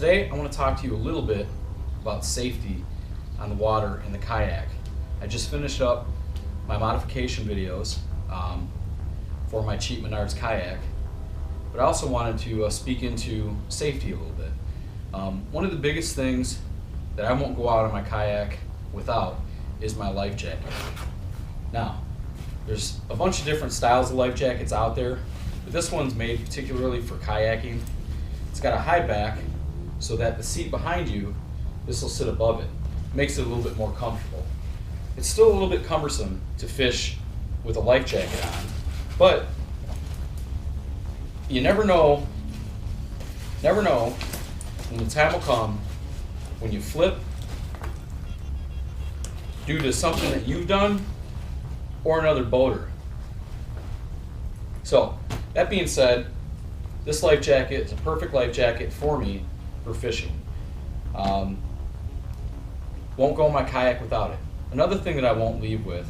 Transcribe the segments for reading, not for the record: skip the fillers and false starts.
today I want to talk to you a little bit about safety on the water in the kayak. I just finished up my modification videos for my cheap Menards kayak, but I also wanted to speak into safety a little bit. One of the biggest things that I won't go out on my kayak without is my life jacket. Now, there's a bunch of different styles of life jackets out there, but this one's made particularly for kayaking. It's got a high back so that the seat behind you, this will sit above it. Makes it a little bit more comfortable. It's still a little bit cumbersome to fish with a life jacket on, but you never know when the time will come when you flip due to something that you've done or another boater. So, that being said, this life jacket is a perfect life jacket for me for fishing. Won't go in my kayak without it. Another thing I won't leave without,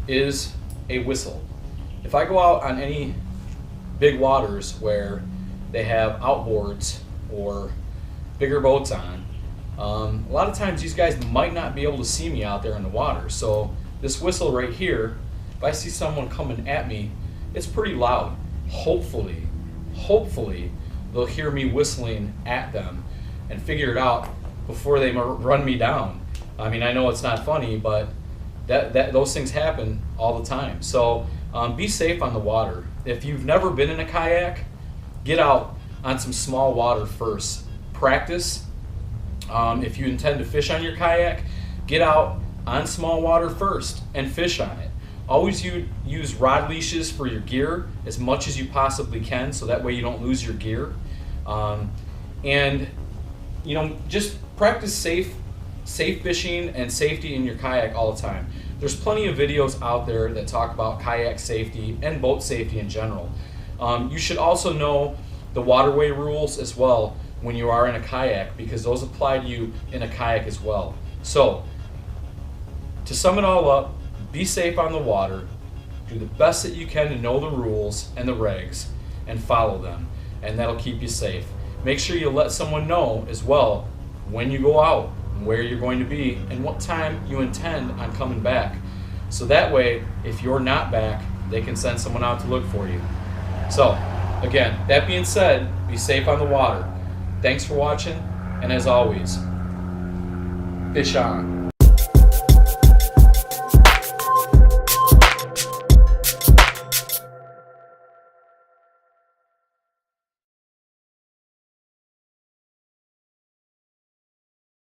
is a whistle. If I go out on any big waters where they have outboards or bigger boats on, a lot of times these guys might not be able to see me out there in the water. So this whistle right here, if I see someone coming at me, it's pretty loud. Hopefully they'll hear me whistling at them and figure it out before they run me down. I mean, I know it's not funny, but those things happen all the time. So be safe on the water. If you've never been in a kayak, get out on some small water first. Practice. If you intend to fish on your kayak, get out on small water first and fish on it. Always use rod leashes for your gear as much as you possibly can, so that way you don't lose your gear. And just practice safe fishing and safety in your kayak all the time. There's plenty of videos out there that talk about kayak safety and boat safety in general. You should also know the waterway rules as well when you are in a kayak, because those apply to you in a kayak as well. So, to sum it all up, be safe on the water, do the best that you can to know the rules and the regs, and follow them, and that'll keep you safe. Make sure you let someone know as well when you go out, where you're going to be, and what time you intend on coming back. So that way, if you're not back, they can send someone out to look for you. So, again, that being said, be safe on the water. Thanks for watching, and as always, fish on.